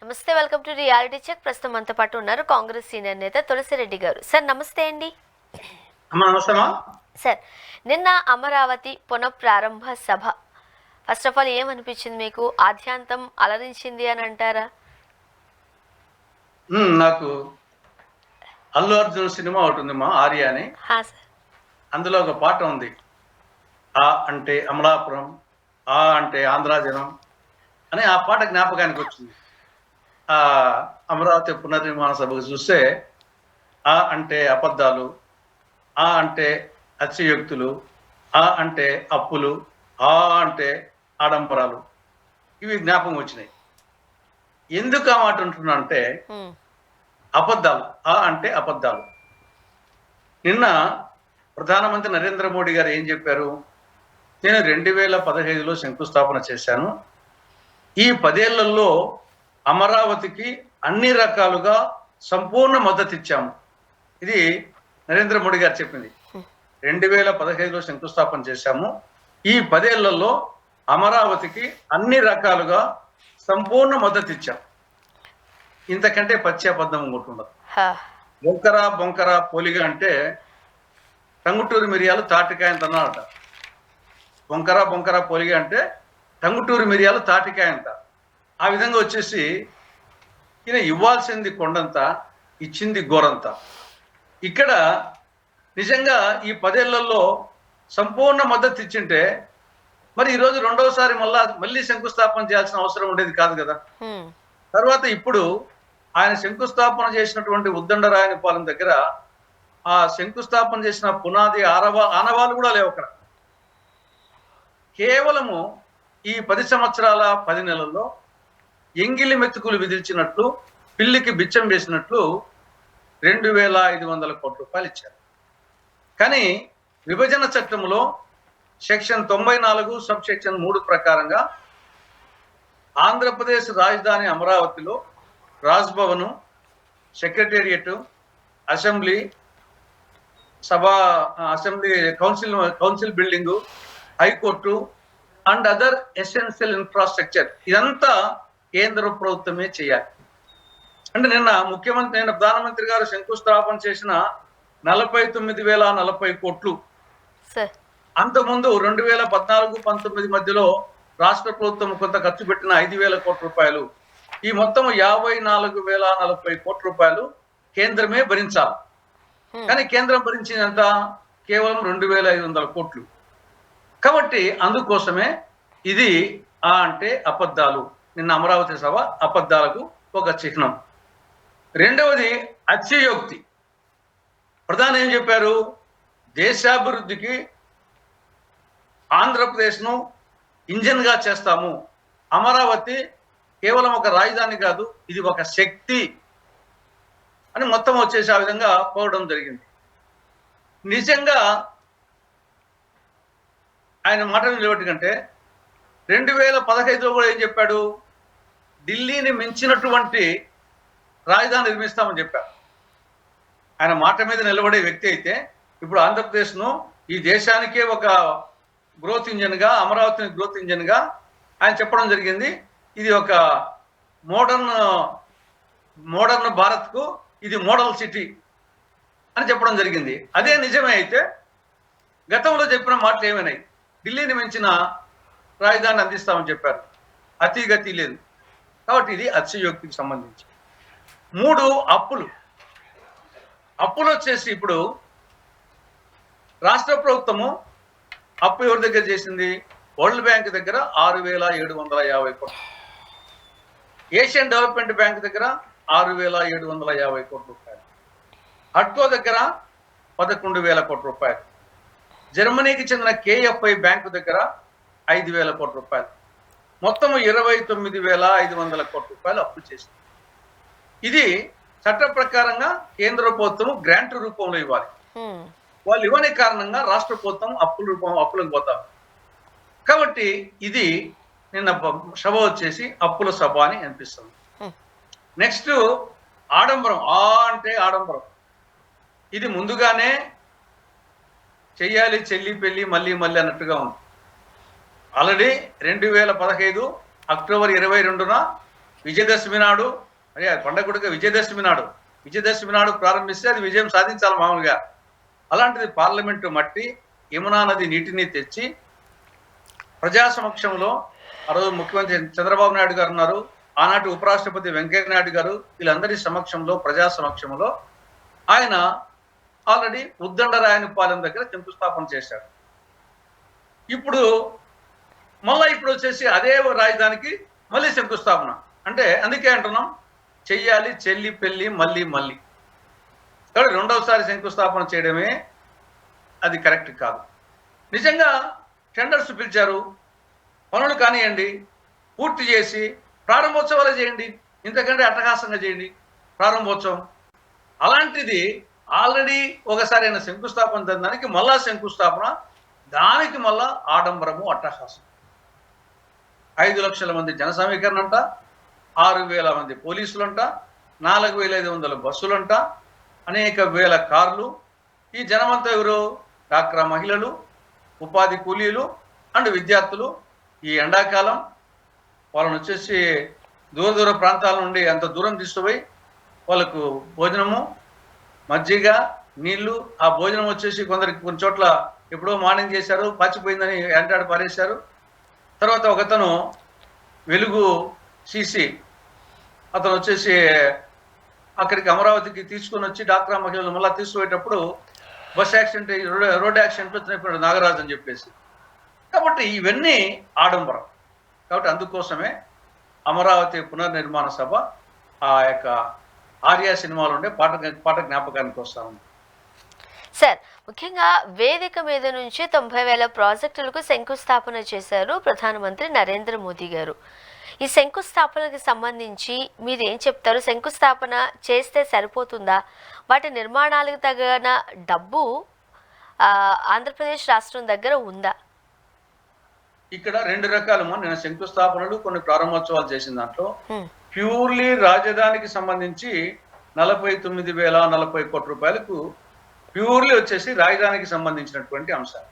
నమస్తే, welcome to reality check. ప్రస్తుతం మనతో పాటు ఉన్నారు కాంగ్రెస్ సీనియర్ నేత తులసిరెడ్డి గారు. సార్ నమస్తే అండి. సార్, నిన్న అమరావతి పునఃప్రారంభ సభ ఫస్ట్ ఆఫ్ ఆల్ ఏమనిపించింది మీకు? ఆద్యాంతం అలరించింది అని అంటారా? నాకు అల్లు అర్జున్ సినిమా ఒకటి ఉంది మా ఆర్య అని. అందులో ఒక పాట ఉంది, ఆ అంటే అమలాపురం, ఆ అంటే ఆంధ్రాజనం అని. ఆ పాట జ్ఞాపకానికి వచ్చింది. ఆ అమరావతి పునర్నిర్మాణ సభకు చూస్తే ఆ అంటే అబద్ధాలు, ఆ అంటే అతిశయోక్తులు, ఆ అంటే అప్పులు, ఆ అంటే ఆడంబరాలు, ఇవి జ్ఞాపకం వచ్చినాయి. ఎందుకు ఆ మాట అంటున్నా అంటే అబద్ధాలు, ఆ అంటే అబద్ధాలు. నిన్న ప్రధానమంత్రి నరేంద్ర మోడీ గారు ఏం చెప్పారు? నేను 2015లో శంకుస్థాపన చేశాను. ఈ 10 ఏళ్లలో అమరావతికి అన్ని రకాలుగా సంపూర్ణ మద్దతు ఇచ్చాము. ఇది నరేంద్ర మోడీ గారు చెప్పింది. 2015లో శంకుస్థాపన చేశాము. ఈ 10 ఏళ్లలో అమరావతికి అన్ని రకాలుగా సంపూర్ణ మద్దతు ఇచ్చాం. ఇంతకంటే పశ్చాపద్దం ఇంకోటి బొంకర బొంకర పోలిగా అంటే టంగుటూరి మిరియాలు తాటికాయంత అన్నారట. బొంకర బొంకర పోలిగా అంటే టంగుటూరి మిరియాలు తాటికాయంత. ఆ విధంగా వచ్చేసి ఈయన ఇవ్వాల్సింది కొండంత, ఇచ్చింది గోరంత. ఇక్కడ నిజంగా ఈ 10 ఏళ్లలో సంపూర్ణ మద్దతు ఇచ్చింటే మరి ఈరోజు రెండవసారి మళ్ళీ శంకుస్థాపన చేయాల్సిన అవసరం ఉండేది కాదు కదా. తర్వాత ఇప్పుడు ఆయన శంకుస్థాపన చేసినటువంటి ఉద్దండరాయనిపాలెం దగ్గర ఆ శంకుస్థాపన చేసిన పునాది ఆనవాళ్ళు కూడా లేవు అక్కడ. కేవలము ఈ 10 సంవత్సరాల 10 నెలల్లో ఎంగిలి మెతుకులు విధించినట్లు, పిల్లికి బిచ్చం వేసినట్లు 2500 కోట్ల రూపాయలు ఇచ్చారు. కానీ విభజన చట్టంలో సెక్షన్ 94 సబ్ సెక్షన్ 3 ప్రకారంగా ఆంధ్రప్రదేశ్ రాజధాని అమరావతిలో Raj Bhavan, secretariat, assembly council building, high court and other essential infrastructure ఇదంతా కేంద్ర ప్రభుత్వమే చేయాలి. అంటే నిన్న ప్రధానమంత్రి గారు శంకుస్థాపన చేసిన 49,040 కోట్లు. అంతకుముందు 2014-19 మధ్యలో రాష్ట్ర ప్రభుత్వం కొంత ఖర్చు పెట్టిన 5,000 కోట్ల రూపాయలు. ఈ మొత్తం 54,040 కోట్ల రూపాయలు కేంద్రమే భరించాలి. కానీ కేంద్రం భరించినంత కేవలం 2,500 కోట్లు. కాబట్టి అందుకోసమే ఇది ఆ అంటే అబద్ధాలు. నిన్న అమరావతి సభ అబద్ధాలకు ఒక చిహ్నం. రెండవది అతిశయోక్తి. ప్రధాని ఏం చెప్పారు? దేశాభివృద్ధికి ఆంధ్రప్రదేశ్ను ఇంజన్గా చేస్తాము. అమరావతి కేవలం ఒక రాజధాని కాదు, ఇది ఒక శక్తి అని మొత్తం వచ్చేసి ఆ విధంగా పోవడం జరిగింది. నిజంగా ఆయన మాటలు నిలబెట్టుకంటే 2015లో కూడా ఏం చెప్పాడు? ఢిల్లీని మించినటువంటి రాజధాని నిర్మిస్తామని చెప్పారు. ఆయన మాట మీద నిలబడే వ్యక్తి అయితే ఇప్పుడు ఆంధ్రప్రదేశ్ను ఈ దేశానికే ఒక గ్రోత్ ఇంజన్గా, అమరావతిని గ్రోత్ ఇంజన్గా ఆయన చెప్పడం జరిగింది. ఇది ఒక మోడర్న్ భారత్కు ఇది మోడల్ సిటీ అని చెప్పడం జరిగింది. అదే నిజమే అయితే గతంలో చెప్పిన మాటలు ఏమైనాయి? ఢిల్లీని మించిన రాజధాని అందిస్తామని చెప్పారు. అతిగతి లేదు. కాబట్టి ఇది అతిశయోక్తికి సంబంధించి. 3 అప్పులు వచ్చేసి ఇప్పుడు రాష్ట్ర ప్రభుత్వము అప్పు ఎవరి దగ్గర చేసింది? వరల్డ్ బ్యాంక్ దగ్గర 6,750 కోట్లు, ఏషియన్ డెవలప్మెంట్ బ్యాంక్ దగ్గర 6,750 కోట్ల రూపాయలు, అట్కో దగ్గర 11,000 కోట్ల రూపాయలు, జర్మనీకి చెందిన KFI బ్యాంకు దగ్గర 5,000 కోట్ల రూపాయలు, మొత్తం 29,500 కోట్ల రూపాయలు అప్పు చేసింది. ఇది చట్ట ప్రకారంగా కేంద్ర ప్రభుత్వం గ్రాంట్ రూపంలో ఇవ్వాలి. వాళ్ళు ఇవ్వని కారణంగా రాష్ట్ర ప్రభుత్వం అప్పులకు పోతారు. కాబట్టి ఇది నిన్న సభ వచ్చేసి అప్పుల సభ అని అనిపిస్తుంది. నెక్స్ట్ ఆడంబరం, ఆ అంటే ఆడంబరం. ఇది ముందుగానే చెయ్యాలి, చెల్లి పెళ్లి మళ్ళీ అన్నట్టుగా ఉంది. ఆల్రెడీ 2015 అక్టోబర్ 22న విజయదశమి నాడు, అదే పండగ విజయదశమి నాడు ప్రారంభిస్తే అది విజయం సాధించాలి మామూలుగా. అలాంటిది పార్లమెంటు మట్టి యమునా నది నీటిని తెచ్చి ప్రజా సమక్షంలో, ఆ రోజు ముఖ్యమంత్రి చంద్రబాబు నాయుడు గారు ఉన్నారు, ఆనాటి ఉపరాష్ట్రపతి వెంకయ్య నాయుడు గారు, వీళ్ళందరి సమక్షంలో, ప్రజా సమక్షంలో ఆయన ఆల్రెడీ ఉద్దండరాయనిపాలెం దగ్గర శంకుస్థాపన చేశాడు. ఇప్పుడు వచ్చేసి అదే రాజధానికి మళ్ళీ శంకుస్థాపన. అంటే అందుకే అంటున్నాం, చెయ్యాలి చెల్లి పెళ్లి మళ్ళీ మళ్ళీ. కాబట్టి రెండవసారి శంకుస్థాపన చేయడమే అది కరెక్ట్ కాదు. నిజంగా టెండర్స్ పిలిచారు, పనులు కానివ్వండి, పూర్తి చేసి ప్రారంభోత్సవాలు చేయండి, ఇంతకంటే అట్టహాసంగా చేయండి ప్రారంభోత్సవం. అలాంటిది ఆల్రెడీ ఒకసారి అయిన శంకుస్థాపన దానికి మళ్ళా శంకుస్థాపన, దానికి మళ్ళా ఆడంబరము అట్టహాసం. 5 లక్షల మంది జన సమీకరణ అంట, 6,000 మంది పోలీసులంట, 4,500 బస్సులంట, అనేక వేల కార్లు. ఈ జనమంతా ఎవరు? డాక్రా మహిళలు, ఉపాధి కూలీలు అండ్ విద్యార్థులు. ఈ ఎండాకాలం వాళ్ళని వచ్చేసి దూర ప్రాంతాల నుండి అంత దూరం తీసుకుపోయి వాళ్ళకు భోజనము, మజ్జిగ, నీళ్లు. ఆ భోజనం వచ్చేసి కొన్ని చోట్ల ఎప్పుడో మార్నింగ్ చేశారు, పచ్చిపోయిందని వెంటాడి పారేశారు. తర్వాత ఒకతను వెలుగు సీసీ అతను వచ్చేసి అక్కడికి అమరావతికి తీసుకొని వచ్చి డాక్రా మహిళలు మళ్ళీ తీసుకుపోయేటప్పుడు బస్ యాక్సిడెంట్, రోడ్ యాక్సిడెంట్లో చనిపోయాడు నాగరాజు అని చెప్పేసి. కాబట్టి ఇవన్నీ ఆడంబరం. కాబట్టి అందుకోసమే అమరావతి పునర్నిర్మాణ సభ ఆ యొక్క ఆర్య సినిమాలో ఉండే పాట జ్ఞాపకానికి వస్తా ఉంది. సార్, ముఖ్యంగా వేదిక మీద నుంచి 90,000 ప్రాజెక్టులకు శంకుస్థాపన చేశారు ప్రధానమంత్రి నరేంద్ర మోదీ గారు. ఈ శంకుస్థాపనకి సంబంధించి మీరు ఏం చెప్తారు? శంకుస్థాపన చేస్తే సరిపోతుందా? వాటి నిర్మాణాలకు తగిన డబ్బు ఆంధ్రప్రదేశ్ రాష్ట్రం దగ్గర ఉందా? ఇక్కడ 2 రకాలు. నేను శంకుస్థాపనలు, కొన్ని ప్రారంభోత్సవాలు చేసిన దాంట్లో ప్యూర్లీ రాజధానికి సంబంధించి 49,040 కోట్ల రూపాయలకు ప్యూర్లీ వచ్చేసి రాజధానికి సంబంధించినటువంటి అంశాలు.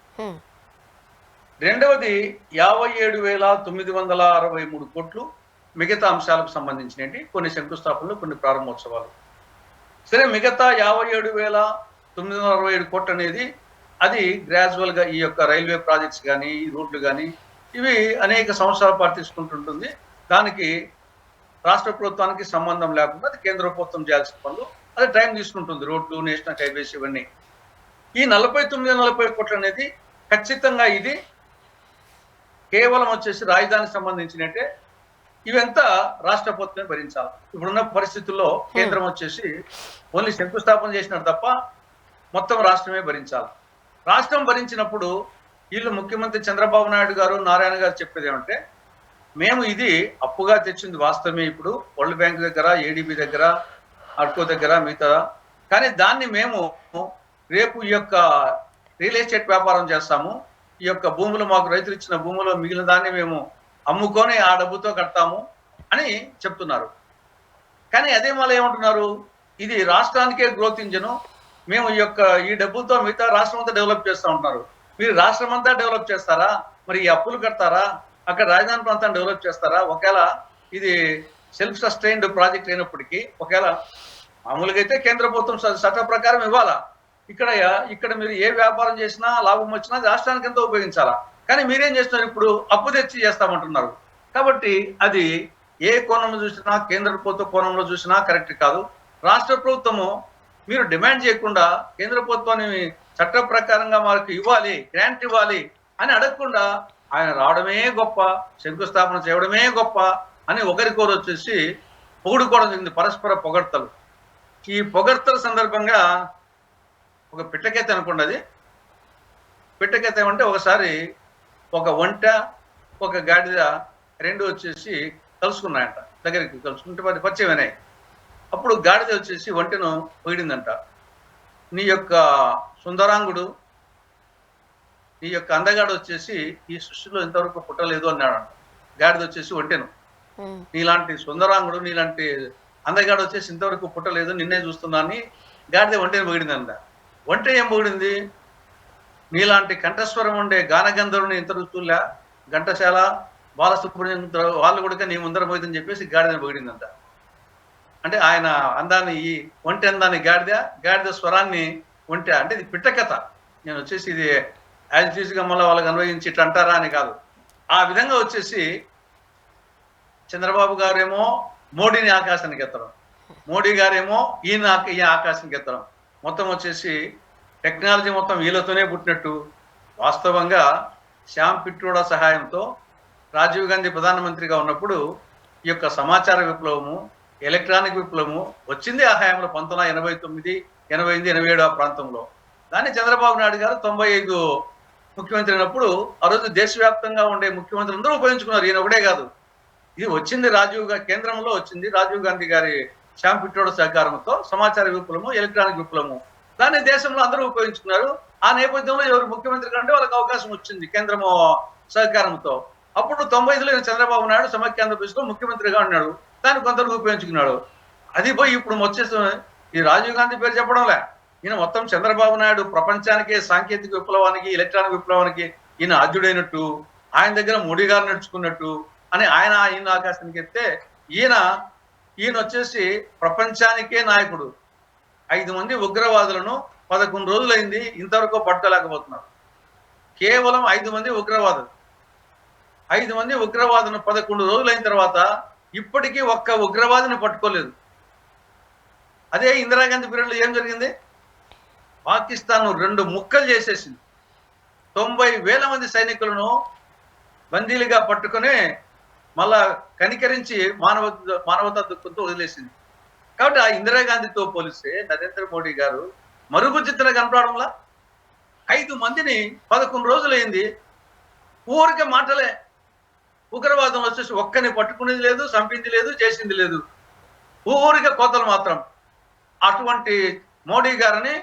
రెండవది 57,963 కోట్లు మిగతా అంశాలకు సంబంధించినవి, కొన్ని శంకుస్థాపనలు, కొన్ని ప్రారంభోత్సవాలు. సరే, మిగతా 57,967 కోట్లు అనేది అది గ్రాడ్యువల్ గా ఈ యొక్క రైల్వే ప్రాజెక్ట్స్ కానీ, ఈ రోడ్లు కానీ, ఇవి అనేక సంవత్సరాల పాటు తీసుకుంటుంటుంది. దానికి రాష్ట్ర ప్రభుత్వానికి సంబంధం లేకుండా అది కేంద్ర ప్రభుత్వం చేయాల్సిన పనులు, అది టైం తీసుకుంటుంది. రోడ్లు, నేషనల్ హైవేస్, ఇవన్నీ. ఈ 49,40 కోట్లు అనేది ఖచ్చితంగా ఇది కేవలం వచ్చేసి రాజధానికి సంబంధించినట్టే. ఇవంతా రాష్ట్ర ప్రభుత్వమే భరించాలి. ఇప్పుడున్న పరిస్థితుల్లో కేంద్రం వచ్చేసి ఓన్లీ శంకుస్థాపన చేసినారు తప్ప మొత్తం రాష్ట్రమే భరించాలి. రాష్ట్రం భరించినప్పుడు వీళ్ళు ముఖ్యమంత్రి చంద్రబాబు నాయుడు గారు, నారాయణ గారు చెప్పేది ఏమంటే, మేము ఇది అప్పుగా తెచ్చింది వాస్తవమే, ఇప్పుడు వరల్డ్ బ్యాంక్ దగ్గర, ఏడీబీ దగ్గర, అడ్కో దగ్గర, మిగతా. కానీ దాన్ని మేము రేపు ఈ యొక్క రియల్ ఎస్టేట్ వ్యాపారం చేస్తాము, ఈ యొక్క భూములు, మాకు రైతులు ఇచ్చిన భూములో మిగిలిన దాన్ని మేము అమ్ముకొని ఆ డబ్బుతో కడతాము అని చెప్తున్నారు. కానీ అదే మళ్ళీ ఏమంటున్నారు, ఇది రాష్ట్రానికే గ్రోత్ ఇంజను, మేము ఈ డబ్బులతో మిగతా రాష్ట్రం అంతా డెవలప్ చేస్తూ ఉంటున్నారు. మీరు రాష్ట్రం అంతా డెవలప్ చేస్తారా? మరి ఈ అప్పులు కడతారా? అక్కడ రాజధాని ప్రాంతాన్ని డెవలప్ చేస్తారా? ఒకవేళ ఇది సెల్ఫ్ సస్టైన్డ్ ప్రాజెక్ట్ అయినప్పటికీ, ఒకవేళ మామూలుగా అయితే కేంద్ర ప్రభుత్వం చట్ట ప్రకారం ఇవ్వాలా. ఇక్కడ మీరు ఏ వ్యాపారం చేసినా, లాభం వచ్చినా రాష్ట్రానికి ఎంతో ఉపయోగించాలా. కానీ మీరేం చేస్తున్నారు, ఇప్పుడు అప్పు తెచ్చి చేస్తామంటున్నారు. కాబట్టి అది ఏ కోణంలో చూసినా, కేంద్ర ప్రభుత్వ కోణంలో చూసినా కరెక్ట్ కాదు. రాష్ట్ర ప్రభుత్వము మీరు డిమాండ్ చేయకుండా కేంద్ర ప్రభుత్వాన్ని చట్ట ప్రకారంగా మనకు ఇవ్వాలి, గ్రాంట్ ఇవ్వాలి అని అడగకుండా ఆయన రావడమే గొప్ప, శంకుస్థాపన చేయడమే గొప్ప అని ఒకరికొకరు వచ్చేసి పొగుడుకోవడం జరిగింది, పరస్పర పొగడ్తలు. ఈ పొగడ్తల సందర్భంగా ఒక పిట్టకెత్త అనుకోండి. అది పిట్టకెత్త ఏమంటే, ఒకసారి ఒక ఒంట, ఒక గాడిద రెండు వచ్చేసి కలుసుకున్నాయంట. దగ్గరికి కలుసుకుంటే మరి పరిచయమైనాయి. అప్పుడు గాడిద వచ్చేసి ఒంటెను పొగిడిందంట, నీ యొక్క సుందరాంగుడు, నీ యొక్క అందగాడు వచ్చేసి ఈ సృష్టిలో ఇంతవరకు పుట్టలేదు అన్నాడు. గాడిద వచ్చేసి ఒంటెను, నీలాంటి సుందరాంగుడు, నీలాంటి అందగాడు వచ్చేసి ఇంతవరకు పుట్టలేదు, నిన్నే చూస్తున్నా అని గాడిద ఒంటెను పొగిడిందంట. ఒంటె ఏం పొగిడింది, నీలాంటి కంఠస్వరం ఉండే గానగంధర్వుని ఇంత రుచుల్లా, ఘంటశాల బాలసుబ్రహ్మణ్యం వాళ్ళు కూడా నీ ముందర పోయిందని చెప్పేసి గాడిదని పొగిడిందంట. అంటే ఆయన అందాన్ని ఈ ఒంటి అందాన్ని గాడిద స్వరాన్ని ఒంటె అంటే ఇది పిట్ట కథ. నేను వచ్చేసి ఇది యాజ్ గా మళ్ళీ వాళ్ళకి అన్వయించి ఇట్లా అంటారా అని కాదు. ఆ విధంగా వచ్చేసి చంద్రబాబు గారేమో మోడీని ఆకాశానికి ఎత్తడం, మోడీ గారేమో ఈ ఆకాశానికి ఎత్తడం, మొత్తం వచ్చేసి టెక్నాలజీ మొత్తం వీళ్ళతోనే పుట్టినట్టు. వాస్తవంగా శ్యామ్ పిట్రోడా సహాయంతో రాజీవ్ గాంధీ ప్రధానమంత్రిగా ఉన్నప్పుడు ఈ యొక్క సమాచార విప్లవము, ఎలక్ట్రానిక్ విప్లవము వచ్చింది ఆ హయాంలో 1989, 88, 87 ఆ ప్రాంతంలో. దాన్ని చంద్రబాబు నాయుడు గారు 95 ముఖ్యమంత్రి అయినప్పుడు ఆ రోజు దేశవ్యాప్తంగా ఉండే ముఖ్యమంత్రులు అందరూ ఉపయోగించుకున్నారు. ఈయన ఒకటే కాదు, ఇది వచ్చింది కేంద్రంలో వచ్చింది రాజీవ్ గాంధీ గారి శ్యామ్ పిట్రోడా సహకారంతో సమాచార విప్లవము, ఎలక్ట్రానిక్ విప్లవము. దాన్ని దేశంలో అందరూ ఉపయోగించుకున్నారు. ఆ నేపథ్యంలో ఎవరు ముఖ్యమంత్రి కంటే వాళ్ళకి అవకాశం వచ్చింది కేంద్రము సహకారంతో. అప్పుడు 95లో చంద్రబాబు నాయుడు సమైక్యాంధ్రప్రదేశ్ లో ముఖ్యమంత్రిగా ఉన్నాడు. దాన్ని కొంతవరకు ఉపయోగించుకున్నాడు. అది పోయి ఇప్పుడు వచ్చేసి ఈ రాజీవ్ గాంధీ పేరు చెప్పడంలే, ఈయన మొత్తం చంద్రబాబు నాయుడు ప్రపంచానికే సాంకేతిక విప్లవానికి, ఎలక్ట్రానిక్ విప్లవానికి ఈయన ఆద్యుడైనట్టు, ఆయన దగ్గర మోడీ గారు నడుచుకున్నట్టు అని ఈయన ఆకాశానికి ఎత్తే ఈయన వచ్చేసి ప్రపంచానికే నాయకుడు. 5 మంది ఉగ్రవాదులను 11 రోజులైంది ఇంతవరకు పట్టుకోలేకపోతున్నారు. కేవలం 5 మంది ఉగ్రవాదులు 11 రోజులైన తర్వాత ఇప్పటికీ ఒక్క ఉగ్రవాదిని పట్టుకోలేదు. అదే ఇందిరాగాంధీ పీరియడ్లో ఏం జరిగింది? పాకిస్తాన్ 2 ముక్కలు చేసేసింది. 90,000 మంది సైనికులను బందీలుగా పట్టుకుని మళ్ళా కనికరించి మానవతా దుఃఖంతో వదిలేసింది. కాబట్టి ఆ ఇందిరాగాంధీతో పోలిస్తే నరేంద్ర మోడీ గారు మరుగుజ్జుతున్న కనపడంలా 5 మందిని 11 రోజులైంది ఊరికే మాటలే. ఉగ్రవాదం వచ్చేసి ఒక్కని పట్టుకునేది లేదు, చంపింది లేదు, చేసింది లేదు, ఊరికే కోతలు మాత్రం. అటువంటి మోడీ గారిని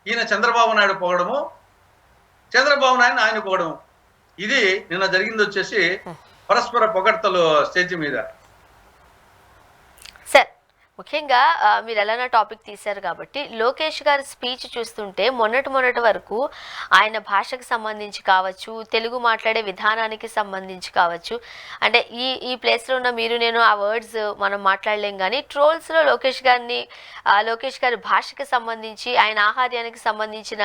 ఈయన చంద్రబాబు నాయుడు పొగడము, చంద్రబాబు నాయుడు ఆయన పొగడము, ఇది నిన్న జరిగింది వచ్చేసి పరస్పర పొగడ్తలు స్టేజ్ మీద. సార్, ముఖ్యంగా మీరు ఎలానా టాపిక్ తీశారు కాబట్టి లోకేష్ గారి స్పీచ్ చూస్తుంటే మొన్నటి వరకు ఆయన భాషకు సంబంధించి కావచ్చు, తెలుగు మాట్లాడే విధానానికి సంబంధించి కావచ్చు, అంటే ఈ ప్లేస్లో ఉన్న మీరు నేను ఆ వర్డ్స్ మనం మాట్లాడలేం, కానీ ట్రోల్స్లో లోకేష్ గారి భాషకి సంబంధించి, ఆయన ఆహార్యానికి సంబంధించిన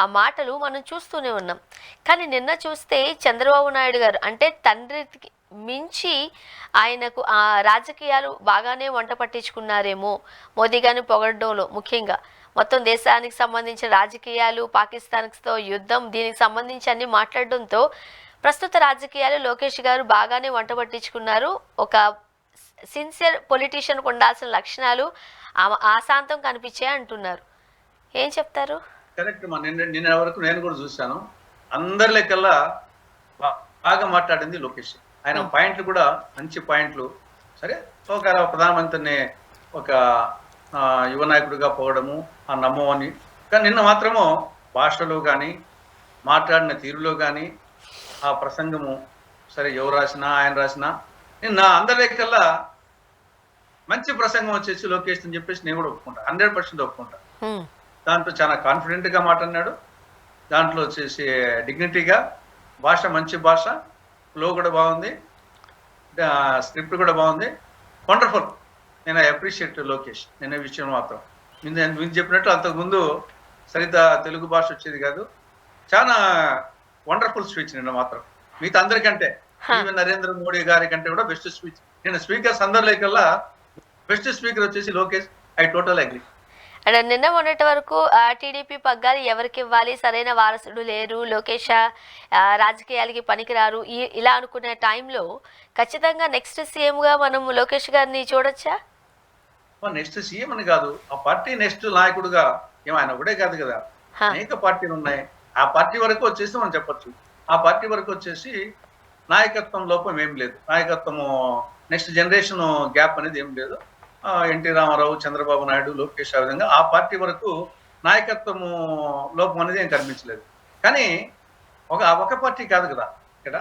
ఆ మాటలు మనం చూస్తూనే ఉన్నాం. కానీ నిన్న చూస్తే చంద్రబాబు నాయుడు గారు అంటే తండ్రికి మించి ఆయనకు ఆ రాజకీయాలు బాగానే వంట పట్టించుకున్నారేమో మోదీ గారిని పొగడడంలో. ముఖ్యంగా మొత్తం దేశానికి సంబంధించిన రాజకీయాలు, పాకిస్తాన్తో యుద్ధం, దీనికి సంబంధించి అన్ని మాట్లాడడంతో ప్రస్తుత రాజకీయాలు లోకేష్ గారు బాగానే వంట పట్టించుకున్నారు. ఒక సిన్సియర్ పొలిటీషియన్కు ఉండాల్సిన లక్షణాలు ఆశాంతం కనిపించాయి అంటున్నారు. ఏం చెప్తారు? కరెక్ట్ మా. నిన్న వరకు నేను కూడా చూశాను. అందరి లెక్కల్లా బాగా మాట్లాడింది లోకేష్. ఆయన పాయింట్లు కూడా మంచి పాయింట్లు. సరే, ఒక ప్రధానమంత్రిని ఒక యువ నాయకుడిగా పోవడము ఆ నమ్మని, కానీ నిన్న మాత్రము భాషలో కానీ మాట్లాడిన తీరులో కానీ ఆ ప్రసంగము, సరే ఎవరు రాసినా ఆయన రాసినా, నిన్న అందరికల్లా మంచి ప్రసంగం వచ్చేసి లోకేష్ అని చెప్పేసి నేను కూడా ఒప్పుకుంటా, 100% ఒప్పుకుంటా. దాంట్లో చాలా కాన్ఫిడెంట్గా మాట్లాడినాడు. దాంట్లో వచ్చేసి డిగ్నిటీగా, భాష మంచి భాష, ఫ్లో కూడా బాగుంది, స్క్రిప్ట్ కూడా బాగుంది, వండర్ఫుల్. నేను అప్రిషియేట్ లోకేష్. నేను విషయం మాత్రం మీరు చెప్పినట్టు అంతకుముందు సరిత తెలుగు భాష వచ్చేది కాదు. చాలా వండర్ఫుల్ స్పీచ్ నిన్న మాత్రం. మిగతా అందరికంటే, ఈవెన్ నరేంద్ర మోడీ గారి కంటే కూడా బెస్ట్ స్పీచ్. నేను స్పీకర్స్ అందరికల్లా బెస్ట్ స్పీకర్ వచ్చేసి Lokesh. I total agree. And నిన్న మొన్నటి వరకు టీడీపీ పగ్గాలు ఎవరికి ఇవ్వాలి, సరైన వారసుడు లేరు, లోకేష్ రాజకీయాలకి పనికిరారు, ఇలా అనుకునే టైంలో ఖచ్చితంగా నెక్స్ట్ సీఎంగా మనం లోకేష్ గారిని చూడొచ్చా? నెక్స్ట్ సీఎం అని కాదు, ఆ పార్టీ నెక్స్ట్ నాయకుడుగా ఆయన ఒకటే కాదు కదా, అనేక పార్టీలు ఉన్నాయి. ఆ పార్టీ వరకు వచ్చేసి మనం చెప్పొచ్చు. ఆ పార్టీ వరకు వచ్చేసి నాయకత్వం లోపం ఏం లేదు, నాయకత్వము నెక్స్ట్ జనరేషన్ గ్యాప్ అనేది ఏం లేదు. ఎన్టీ రామారావు, చంద్రబాబు నాయుడు, లోకేష్ ఆ విధంగా ఆ పార్టీ వరకు నాయకత్వము లోపం అనేది ఏం కనిపించలేదు. కానీ ఒక పార్టీ కాదు కదా, ఇక్కడ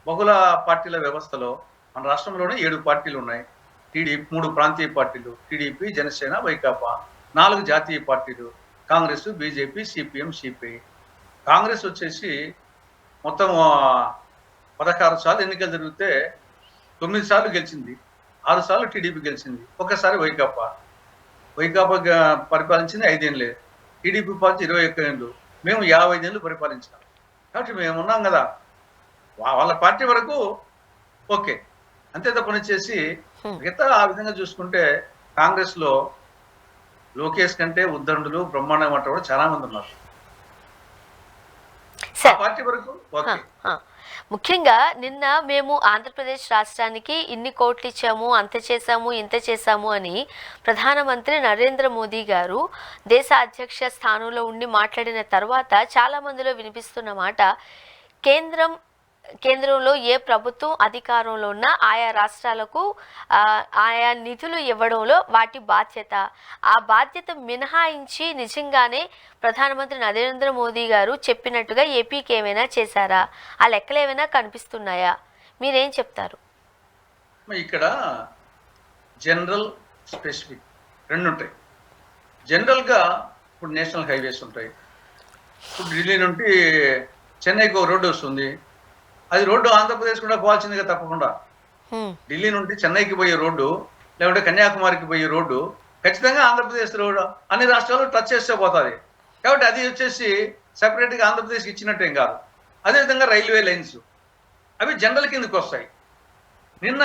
బహుళ పార్టీల వ్యవస్థలో మన రాష్ట్రంలోనే 7 పార్టీలు ఉన్నాయి. టీడీపీ 3 ప్రాంతీయ పార్టీలు, టీడీపీ, జనసేన, వైకాపా, 4 జాతీయ పార్టీలు, Congress, BJP, CPM, CPI. Congress వచ్చేసి మొత్తం 16 సార్లు ఎన్నికలు జరిగితే 9 సార్లు గెలిచింది, 6 సార్లు టీడీపీ గెలిచింది, ఒకసారి వైకాపా పరిపాలించింది 5 ఏళ్ళే, టీడీపీ పాలించి 21 ఏళ్ళు, మేము 55 ఏళ్ళు పరిపాలించాం. కాబట్టి మేము ఉన్నాం కదా, వాళ్ళ పార్టీ వరకు ఓకే అంతే తప్పని చేసి మిగతా ఆ విధంగా చూసుకుంటే కాంగ్రెస్ లో లోకేష్ కంటే ఉద్దండులు బ్రహ్మాండంగా కూడా చాలా మంది ఉన్నారు. పార్టీ వరకు ఓకే. ముఖ్యంగా నిన్న మేము ఆంధ్రప్రదేశ్ రాష్ట్రానికి ఇన్ని కోట్లు ఇచ్చాము, అంత చేశాము, ఇంత చేశాము అని ప్రధానమంత్రి నరేంద్ర మోదీ గారు దేశ అధ్యక్ష స్థానంలో ఉండి మాట్లాడిన తర్వాత చాలా మందిలో వినిపిస్తున్న మాట, కేంద్రంలో ఏ ప్రభుత్వం అధికారంలో ఉన్నా ఆయా రాష్ట్రాలకు ఆయా నిధులు ఇవ్వడంలో వాటి బాధ్యత, ఆ బాధ్యత మినహాయించి నిజంగానే ప్రధానమంత్రి నరేంద్ర మోదీ గారు చెప్పినట్టుగా ఏపీకి ఏమైనా చేశారా, ఆ లెక్కలు ఏమైనా కనిపిస్తున్నాయా, మీరేం చెప్తారు? ఇక్కడ జనరల్ స్పెసిఫిక్ రెండు ఉంటాయి. జనరల్గా ఇప్పుడు నేషనల్ హైవేస్ ఉంటాయి. ఇప్పుడు ఢిల్లీ నుండి చెన్నైకి ఒక రోడ్డు వస్తుంది, అది రోడ్డు ఆంధ్రప్రదేశ్ కూడా పోవాల్సిందిగా తప్పకుండా. ఢిల్లీ నుండి చెన్నైకి పోయే రోడ్డు లేకుంటే కన్యాకుమారికి పోయే రోడ్డు ఖచ్చితంగా ఆంధ్రప్రదేశ్ రోడ్డు అన్ని రాష్ట్రాలు టచ్ చేస్తే పోతుంది. కాబట్టి అది వచ్చేసి సెపరేట్గా ఆంధ్రప్రదేశ్కి ఇచ్చినట్టేం కాదు. అదేవిధంగా రైల్వే లైన్స్ అవి జనరల్ కిందకి వస్తాయి. నిన్న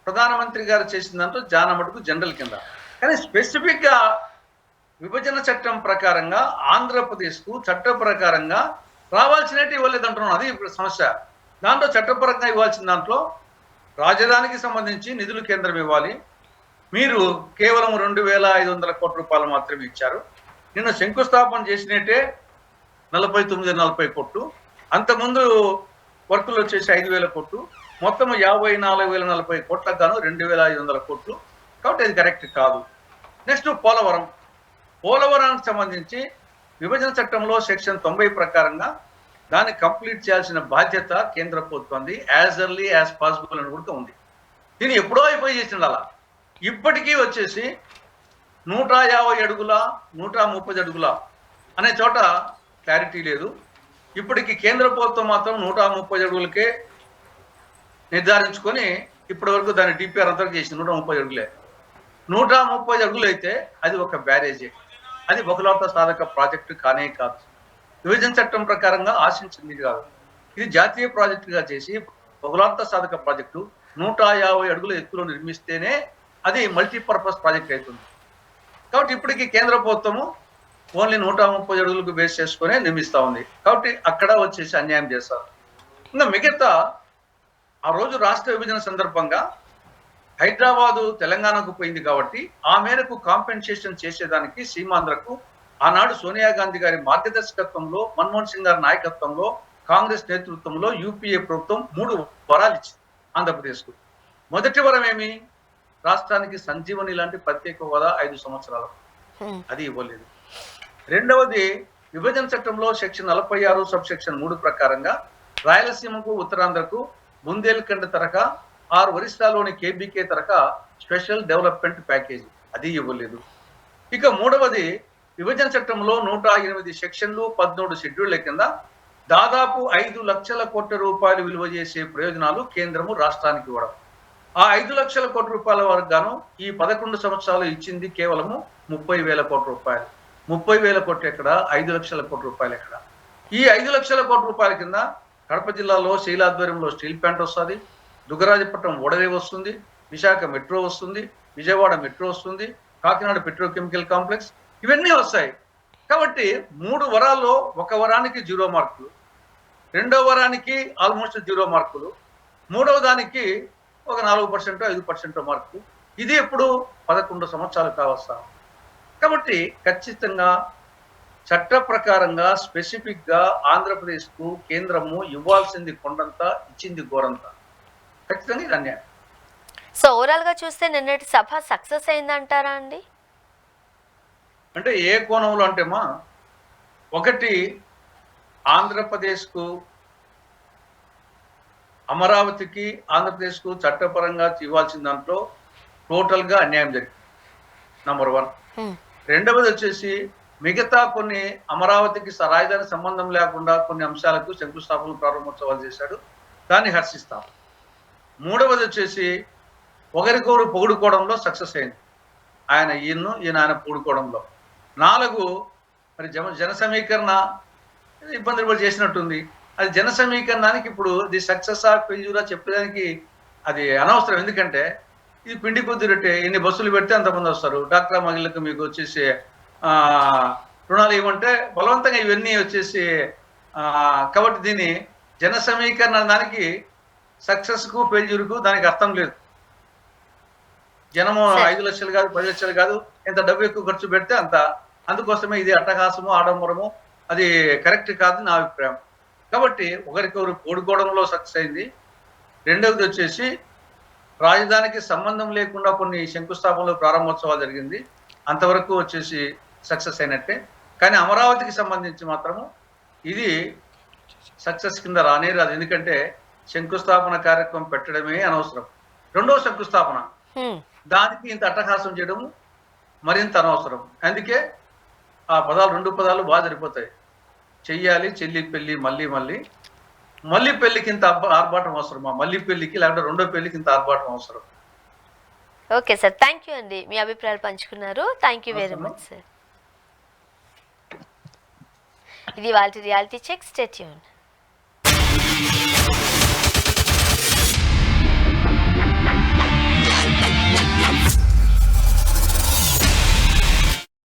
ప్రధానమంత్రి గారు చేసిన దాంట్లో చాలా మటుకు జనరల్ కింద, కానీ స్పెసిఫిక్గా విభజన చట్టం ప్రకారంగా ఆంధ్రప్రదేశ్కు చట్ట ప్రకారంగా రావాల్సినట్టు ఇవ్వలేదు అంటున్నాను. అది ఇప్పుడు సమస్య. దాంట్లో చట్టపరంగా ఇవ్వాల్సిన దాంట్లో రాజధానికి సంబంధించి నిధులు కేంద్రం ఇవ్వాలి. మీరు కేవలం 2,500 కోట్ల రూపాయలు మాత్రమే ఇచ్చారు. నిన్న శంకుస్థాపన చేసినట్టే 40 కోట్లు, అంతకుముందు వర్కులు వచ్చేసి 5,000 కోట్లు, మొత్తం 54,040 కోట్లకు గాను 2,500 కోట్లు. కాబట్టి అది కరెక్ట్ కాదు. నెక్స్ట్ పోలవరానికి సంబంధించి విభజన చట్టంలో సెక్షన్ 90 ప్రకారంగా దాన్ని కంప్లీట్ చేయాల్సిన బాధ్యత కేంద్ర ప్రభుత్వంది. యాజ్ ఎర్లీ యాజ్ పాసిబుల్ అని కూడా ఉంది. దీన్ని ఎప్పుడో అయిపోయి చేసింది. అలా ఇప్పటికీ వచ్చేసి 150 అడుగుల 130 అడుగుల అనే చోట క్లారిటీ లేదు. ఇప్పటికి కేంద్ర ప్రభుత్వం మాత్రం 130 అడుగులకే నిర్ధారించుకొని ఇప్పటి వరకు దాన్ని డిపిఆర్ అంతా చేసింది. 130 అడుగులే. 130 అడుగులు అయితే అది ఒక బ్యారేజీ, అది బహుళార్థ సాధక ప్రాజెక్టు కానే కాదు. విభజన చట్టం ప్రకారంగా ఆశించింది కాదు. ఇది జాతీయ ప్రాజెక్టుగా చేసి బహుళార్థ సాధక ప్రాజెక్టు 150 అడుగుల ఎత్తులో నిర్మిస్తేనే అది మల్టీపర్పస్ ప్రాజెక్ట్ అవుతుంది. కాబట్టి ఇప్పటికీ కేంద్ర ప్రభుత్వము ఓన్లీ 130 అడుగులకు బేస్ చేసుకునే నిర్మిస్తూ ఉంది. కాబట్టి అక్కడ వచ్చేసి అన్యాయం చేస్తారు. ఇంకా మిగతా ఆ రోజు రాష్ట్ర విభజన సందర్భంగా హైదరాబాదు తెలంగాణకు పోయింది కాబట్టి ఆ మేరకు కాంపెన్సేషన్ చేసేదానికి సీమాంధ్రకు ఆనాడు సోనియా గాంధీ గారి మార్గదర్శకత్వంలో, మన్మోహన్ సింగ్ గారి నాయకత్వంలో, కాంగ్రెస్ నేతృత్వంలో యూపీఏ ప్రభుత్వం 3 వరాలు ఇచ్చింది ఆంధ్రప్రదేశ్కు. మొదటి వరం ఏమి? రాష్ట్రానికి సంజీవని లాంటి ప్రత్యేక హోదా 5 సంవత్సరాలు, అది ఇవ్వలేదు. రెండవది విభజన చట్టంలో సెక్షన్ 46 సబ్ సెక్షన్ 3 ప్రకారంగా రాయలసీమకు, ఉత్తరాంధ్రకు బుందేల్ఖండ్ తరహా 6 ఒరిస్సాలోని కేబీకే తరహా స్పెషల్ డెవలప్మెంట్ ప్యాకేజీ, అది ఇవ్వలేదు. ఇక మూడవది విభజన చట్టంలో 108 సెక్షన్లు 13 షెడ్యూళ్ల కింద దాదాపు 5 లక్షల కోట్ల రూపాయలు విలువ చేసే ప్రయోజనాలు కేంద్రము రాష్ట్రానికి ఇవ్వడం. ఆ 5 లక్షల కోట్ల రూపాయల వరకు గాను ఈ 11 సంవత్సరాలు ఇచ్చింది కేవలము 30,000 కోట్ల రూపాయలు. 30,000 కోట్లు ఎక్కడ, 5 లక్షల కోట్ల రూపాయలు ఎక్కడ? ఈ 5 లక్షల కోట్ల రూపాయల కింద కడప జిల్లాలో శైలాధ్వర్యంలో స్టీల్ ప్లాంట్ వస్తుంది, దుగ్గరాజపట్నం ఓడరే వస్తుంది, విశాఖ మెట్రో వస్తుంది, విజయవాడ మెట్రో వస్తుంది, కాకినాడ పెట్రోకెమికల్ కాంప్లెక్స్, ఇవన్నీ వస్తాయి. కాబట్టి 3 వరాల్లో 1 వరానికి 0 మార్కులు, 2వ వరానికి ఆల్మోస్ట్ 0 మార్కులు, 3వ దానికి ఒక 4% 5% మార్కులు. ఇది ఎప్పుడు 11 సంవత్సరాలు కావస్తా. కాబట్టి ఖచ్చితంగా చట్ట ప్రకారంగా స్పెసిఫిక్గా ఆంధ్రప్రదేశ్కు కేంద్రము ఇవ్వాల్సింది కొండంత, ఇచ్చింది గోరంత. ఖచ్చితంగా ఇది అన్యాయం. సో ఓవరాల్గా చూస్తే నిన్నటి సభ సక్సెస్ అయిందంటారా అండి? అంటే ఏ కోణంలో అంటేమా, ఒకటి ఆంధ్రప్రదేశ్కు, అమరావతికి ఆంధ్రప్రదేశ్కు చట్టపరంగా ఇవ్వాల్సిన దాంట్లో టోటల్గా అన్యాయం జరిగింది, నంబర్ 1. రెండవది వచ్చేసి మిగతా కొన్ని అమరావతికి రాజధాని సంబంధం లేకుండా కొన్ని అంశాలకు శంకుస్థాపన ప్రారంభోత్సవాలు చేశాడు. దాన్ని హర్షిస్తాం. మూడవది వచ్చేసి ఒకరికొకరు పొగుడుకోవడంలో సక్సెస్ అయింది. ఈయన ఆయన పొగుడుకోవడంలో. 4 మరి జన సమీకరణ ఇబ్బందులు కూడా చేసినట్టుంది. అది జన సమీకరణానికి ఇప్పుడు ది సక్సెస్ ఆఫ్ ఫెయిల్యూరా చెప్పడానికి అది అనవసరం. ఎందుకంటే ఇది పిండి కొద్ది రొట్టె. ఎన్ని బస్సులు పెడితే అంతమంది వస్తారు. డాక్టర్ మహిళలకు మీకు వచ్చేసి రుణాలు ఇవ్వమంటే బలవంతంగా ఇవన్నీ వచ్చేసి కాబట్టి దీన్ని జన సమీకరణ దానికి సక్సెస్కు ఫెయిల్యూర్కు దానికి అర్థం లేదు. జనము 5 లక్షలు కాదు 10 లక్షలు కాదు, ఎంత డబ్బు ఎక్కువ ఖర్చు పెడితే అంత. అందుకోసమే ఇది అట్టహాసము ఆడంబరము అది కరెక్ట్ కాదు నా అభిప్రాయం. కాబట్టి ఒకరికొకరు కూడుకోవడంలో సక్సెస్ అయింది. రెండవది వచ్చేసి రాజధానికి సంబంధం లేకుండా కొన్ని శంకుస్థాపనలు ప్రారంభోత్సవాలు జరిగింది. అంతవరకు వచ్చేసి సక్సెస్ అయినట్టే. కానీ అమరావతికి సంబంధించి మాత్రము ఇది సక్సెస్ కింద రానే రాదు. ఎందుకంటే శంకుస్థాపన కార్యక్రమం పెట్టడమే అనవసరం. రెండవ శంకుస్థాపన దానికి ఇంత అట్టహాసం చేయడం మరింత అనవసరం. అందుకే ఆ రెండు పదాలు బాగా సరిపోతాయి. చెయ్యాలి చెల్లి పెళ్లి మళ్ళీ పెళ్లికి ఇంత ఆర్భాటం అవసరమా? మళ్ళీ పెళ్లికి లేకపోతే రెండో పెళ్లికి ఇంత ఆర్భాటం అవసరం. ఓకే సార్, థ్యాంక్ యూ అండి, మీ అభిప్రాయాలు పంచుకున్నారు. Thank you very much sir. ఇది వాళ్ళ రియాలిటీ చెక్. Stay tuned.